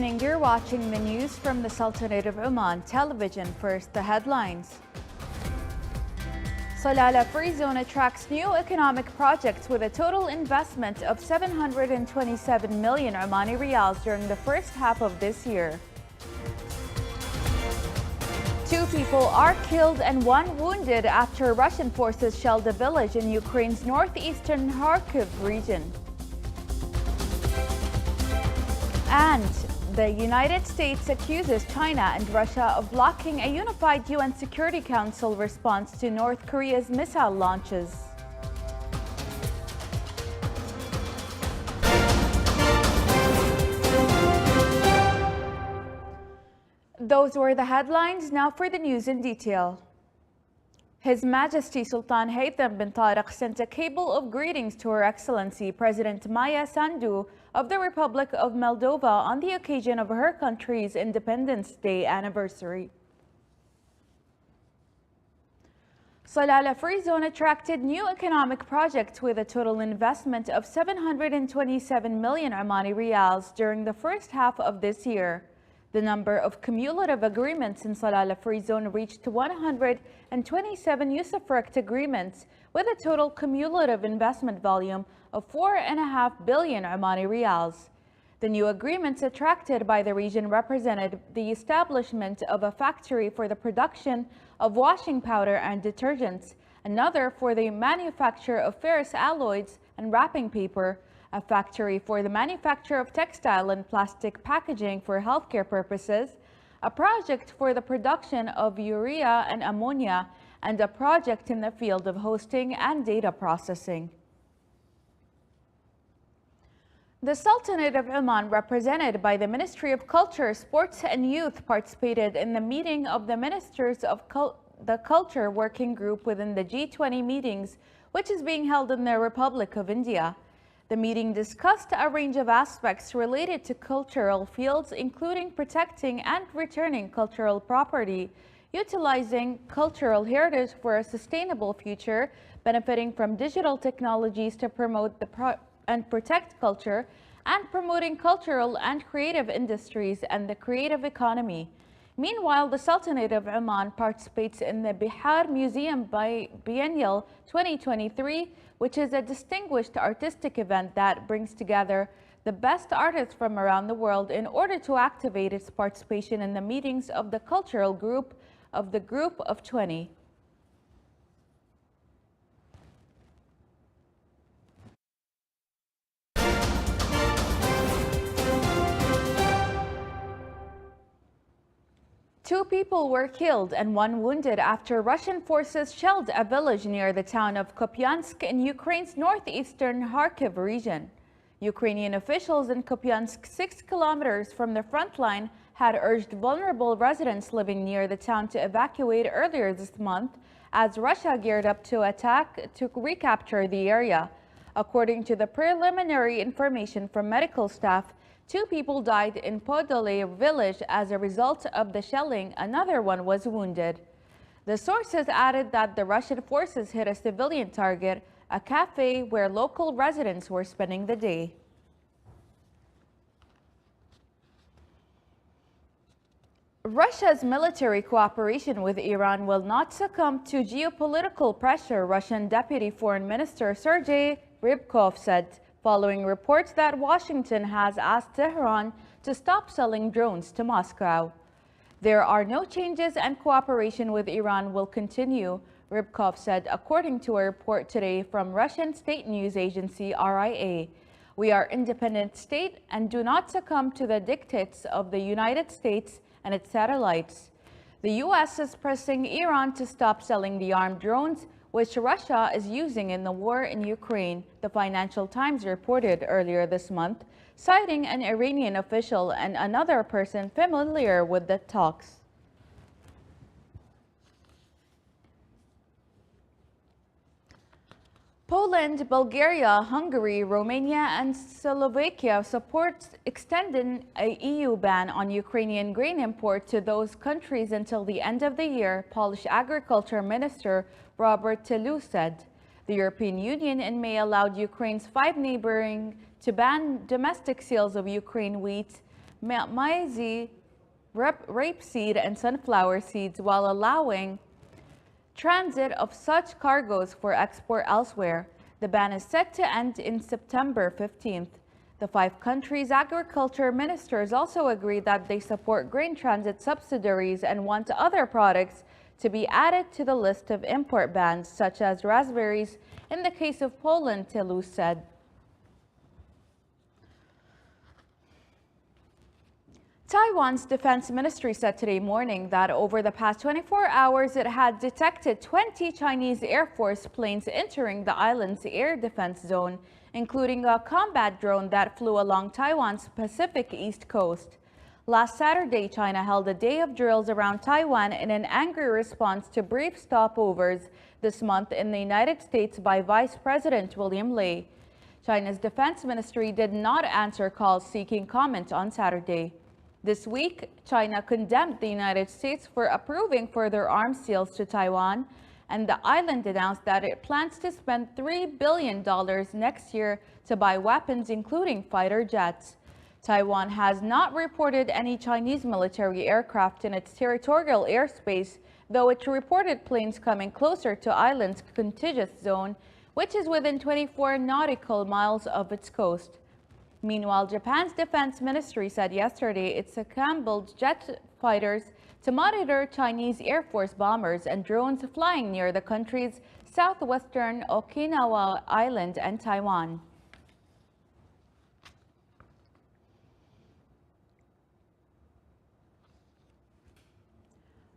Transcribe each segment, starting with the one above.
evening. You're watching the news from the Sultanate of Oman television. First, the headlines. Salalah Free Zone attracts new economic projects with a total investment of 727 million Omani riyals during the first half of this year. 2 people are killed and 1 wounded after Russian forces shelled a village in Ukraine's northeastern Kharkiv region. And the United States accuses China and Russia of blocking a unified UN Security Council response to North Korea's missile launches. Those were the headlines. Now for the news in detail. His Majesty Sultan Haytham bin Tariq sent a cable of greetings to Her Excellency President Maya Sandu of the Republic of Moldova on the occasion of her country's Independence Day anniversary. Salalah Free Zone attracted new economic projects with a total investment of 727 million Omani riyals during the first half of this year. The number of cumulative agreements in Salalah Free Zone reached 127 usufruct agreements with a total cumulative investment volume of 4.5 billion Omani riyals. The new agreements attracted by the region represented the establishment of a factory for the production of washing powder and detergents, another for the manufacture of ferrous alloys and wrapping paper, a factory for the manufacture of textile and plastic packaging for healthcare purposes, a project for the production of urea and ammonia, and a project in the field of hosting and data processing. The Sultanate of Oman, represented by the Ministry of Culture, Sports and Youth, participated in the meeting of the Ministers of the Culture Working Group within the G20 meetings, which is being held in the Republic of India. The meeting discussed a range of aspects related to cultural fields, including protecting and returning cultural property, utilizing cultural heritage for a sustainable future, benefiting from digital technologies to promote and protect culture, and promoting cultural and creative industries and the creative economy. Meanwhile, the Sultanate of Oman participates in the Bihar Museum Biennial 2023, which is a distinguished artistic event that brings together the best artists from around the world in order to activate its participation in the meetings of the cultural group of the Group of 20. Two people were killed and 1 wounded after Russian forces shelled a village near the town of Kupiansk in Ukraine's northeastern Kharkiv region. Ukrainian officials in Kupiansk, 6 kilometers from the front line, had urged vulnerable residents living near the town to evacuate earlier this month as Russia geared up to recapture the area. According to the preliminary information from medical staff, 2 people died in Podole village as a result of the shelling. Another one was wounded. The sources added that the Russian forces hit a civilian target, a cafe where local residents were spending the day. Russia's military cooperation with Iran will not succumb to geopolitical pressure, Russian Deputy Foreign Minister Sergei Rybkov said, following reports that Washington has asked Tehran to stop selling drones to Moscow. There are no changes and cooperation with Iran will continue, Rybkov said, according to a report today from Russian state news agency RIA. We are independent state and do not succumb to the dictates of the United States and its satellites. The U.S. is pressing Iran to stop selling the armed drones which Russia is using in the war in Ukraine, the Financial Times reported earlier this month, citing an Iranian official and another person familiar with the talks. Poland, Bulgaria, Hungary, Romania, and Slovakia support extending a EU ban on Ukrainian grain import to those countries until the end of the year, Polish Agriculture Minister Robert Tylu said. The European Union in May allowed Ukraine's 5 neighboring to ban domestic sales of Ukraine wheat, maize, rapeseed, and sunflower seeds, while allowing transit of such cargoes for export elsewhere. The ban is set to end in September 15th. The 5 countries' agriculture ministers also agreed that they support grain transit subsidiaries and want other products to be added to the list of import bans, such as raspberries in the case of Poland, Toulouse said. Taiwan's defense ministry said today morning that over the past 24 hours, it had detected 20 Chinese Air Force planes entering the island's air defense zone, including a combat drone that flew along Taiwan's Pacific east coast. Last Saturday, China held a day of drills around Taiwan in an angry response to brief stopovers this month in the United States by Vice President William Lai. China's defense ministry did not answer calls seeking comment on Saturday. This week, China condemned the United States for approving further arms sales to Taiwan, and the island announced that it plans to spend $3 billion next year to buy weapons, including fighter jets. Taiwan has not reported any Chinese military aircraft in its territorial airspace, though it reported planes coming closer to island's contiguous zone, which is within 24 nautical miles of its coast. Meanwhile, Japan's defense ministry said yesterday it scrambled jet fighters to monitor Chinese Air Force bombers and drones flying near the country's southwestern Okinawa Island and Taiwan.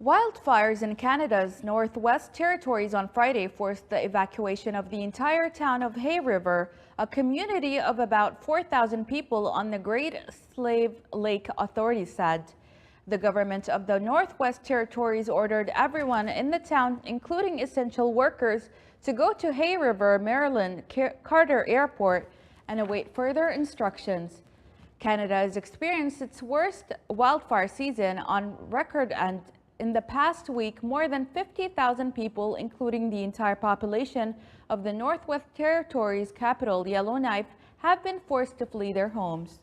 Wildfires in Canada's Northwest Territories on Friday forced the evacuation of the entire town of Hay River, a community of about 4,000 people on the Great Slave Lake, authorities said. The government of the Northwest Territories ordered everyone in the town, including essential workers, to go to Hay River, Maryland Carter Airport and await further instructions. Canada has experienced its worst wildfire season on record, and in the past week, more than 50,000 people, including the entire population of the Northwest Territories capital, Yellowknife, have been forced to flee their homes.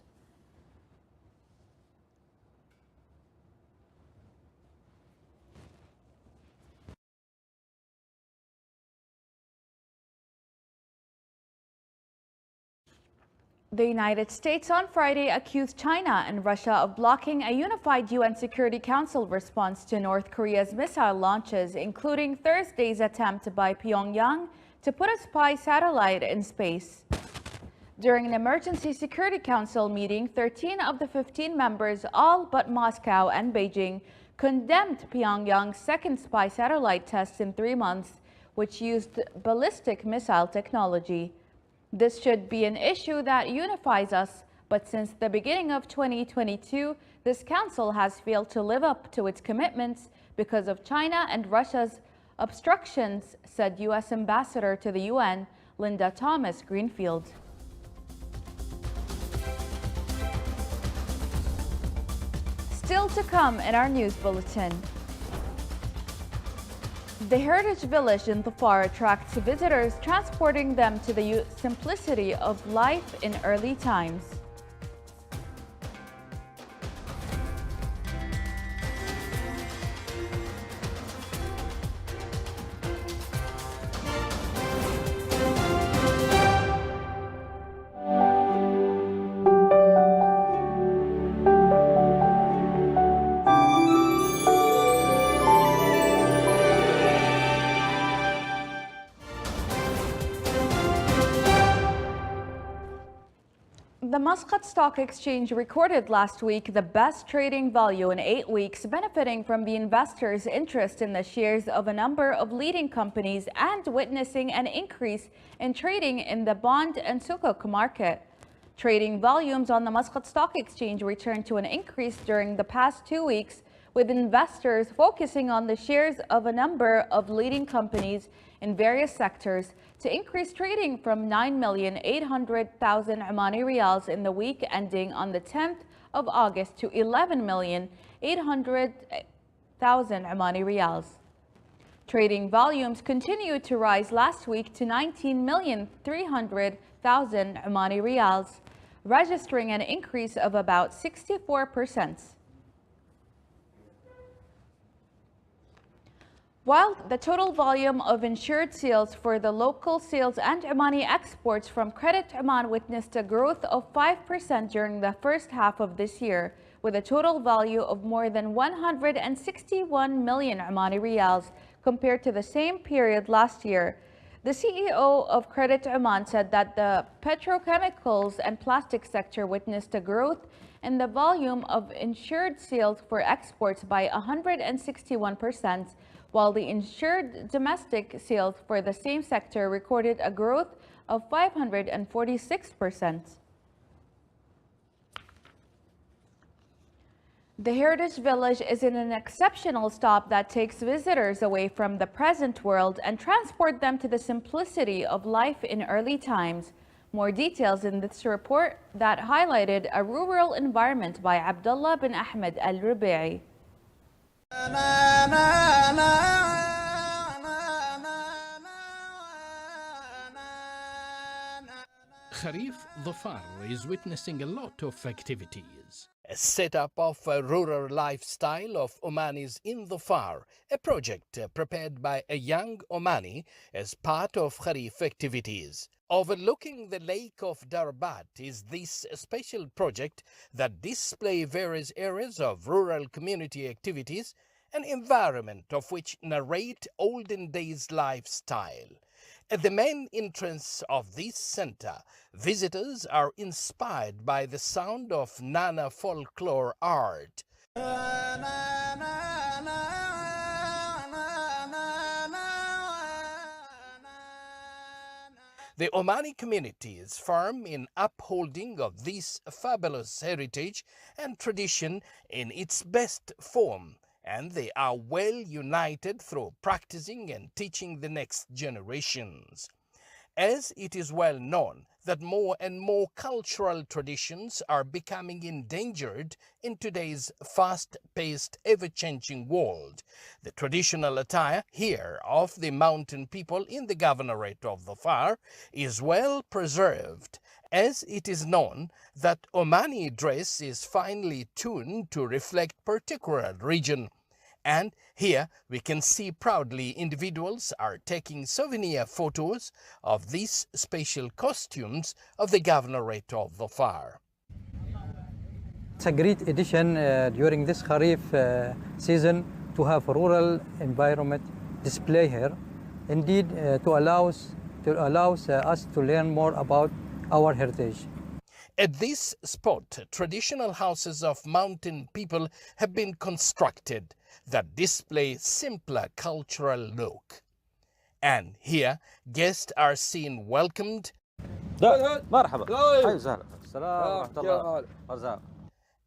The United States on Friday accused China and Russia of blocking a unified UN Security Council response to North Korea's missile launches, including Thursday's attempt by Pyongyang to put a spy satellite in space. During an emergency Security Council meeting, 13 of the 15 members, all but Moscow and Beijing, condemned Pyongyang's second spy satellite test in 3 months, which used ballistic missile technology. This should be an issue that unifies us, but since the beginning of 2022, this council has failed to live up to its commitments because of China and Russia's obstructions, said U.S. Ambassador to the UN, Linda Thomas-Greenfield. Still to come in our news bulletin. The Heritage Village in Dhofar attracts visitors, transporting them to the simplicity of life in early times. The Muscat Stock Exchange recorded last week the best trading value in 8 weeks, benefiting from the investors' interest in the shares of a number of leading companies and witnessing an increase in trading in the bond and sukuk market. Trading volumes on the Muscat Stock Exchange returned to an increase during the past 2 weeks, with investors focusing on the shares of a number of leading companies in various sectors to increase trading from 9,800,000 Omani Riyals in the week ending on the 10th of August to 11,800,000 Omani Riyals. Trading volumes continued to rise last week to 19,300,000 Omani Riyals. registering an increase of about 64%. While the total volume of insured sales for the local sales and Omani exports from Credit Oman witnessed a growth of 5% during the first half of this year, with a total value of more than 161 million Omani riyals compared to the same period last year. The CEO of Credit Oman said that the petrochemicals and plastic sector witnessed a growth in the volume of insured sales for exports by 161%, while the insured domestic sales for the same sector recorded a growth of 546%. The Heritage Village is an exceptional stop that takes visitors away from the present world and transport them to the simplicity of life in early times. More details in this report that highlighted a rural environment by Abdullah bin Ahmed Al-Rubi'i. Kharif Dhafar is witnessing a lot of activities. A setup of a rural lifestyle of Omanis in Dhafar, a project prepared by a young Omani as part of Kharif activities. Overlooking the lake of Darbat is this special project that display various areas of rural community activities, an environment of which narrate olden days lifestyle. At the main entrance of this center, visitors are inspired by the sound of Nana folklore art. The Omani community is firm in upholding of this fabulous heritage and tradition in its best form, and they are well united through practicing and teaching the next generations. As it is well known that more and more cultural traditions are becoming endangered in today's fast-paced, ever-changing world, the traditional attire here of the mountain people in the governorate of Dhafar is well preserved, as it is known that Omani dress is finely tuned to reflect particular region. And here we can see proudly individuals are taking souvenir photos of these special costumes of the governorate of Dhafar. It's a great addition during this Kharif season to have a rural environment display here. Indeed, to allows us to learn more about our heritage. At this spot, traditional houses of mountain people have been constructed that display simpler cultural look. And here, guests are seen welcomed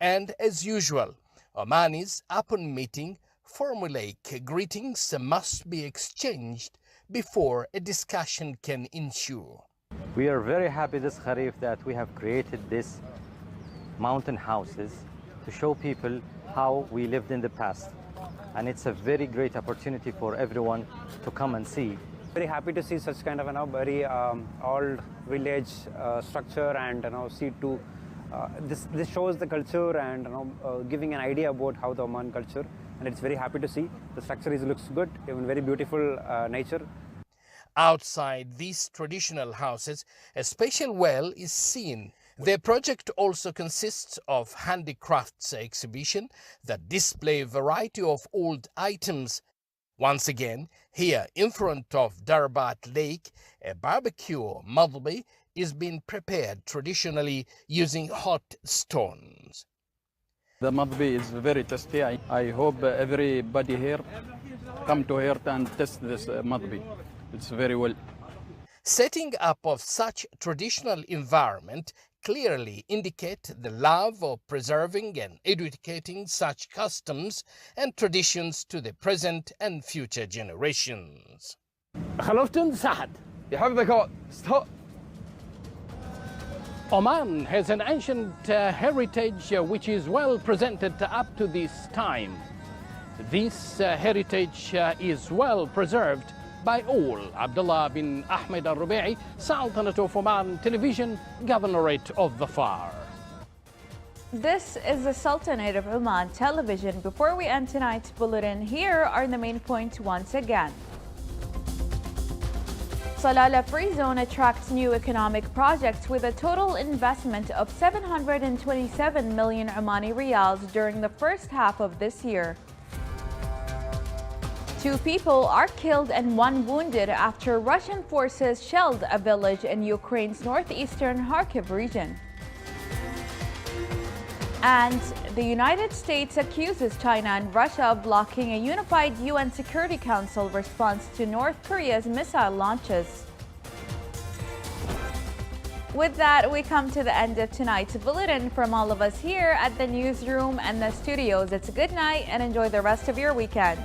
and as usual, Omanis upon meeting formulaic greetings must be exchanged before a discussion can ensue. We are very happy this Kharif that we have created these mountain houses to show people how we lived in the past. And it's a very great opportunity for everyone to come and see. Very happy to see such kind of very old village structure, and see to this shows the culture and giving an idea about how the Oman culture, and it's very happy to see the structure looks good, even very beautiful nature. Outside these traditional houses, a special well is seen. Their project also consists of handicrafts exhibition that display a variety of old items. Once again, here in front of Darbat Lake, a barbecue madbi is being prepared traditionally using hot stones. The madbi is very tasty. I hope everybody here come to here and test this madbi. It's very well. Setting up of such traditional environment clearly indicate the love of preserving and educating such customs and traditions to the present and future generations. Oman has an ancient heritage which is well presented up to this time. This heritage is well preserved by all. Abdullah bin Ahmed al-Rubi'i, Sultanate of Oman Television, Governorate of the Far. This is the Sultanate of Oman Television. Before we end tonight's bulletin, here are the main points once again. Salalah Free Zone attracts new economic projects with a total investment of 727 million Omani riyals during the first half of this year. 2 people are killed and 1 wounded after Russian forces shelled a village in Ukraine's northeastern Kharkiv region. And the United States accuses China and Russia of blocking a unified UN Security Council response to North Korea's missile launches. With that, we come to the end of tonight's bulletin. From all of us here at the newsroom and the studios, it's a good night and enjoy the rest of your weekend.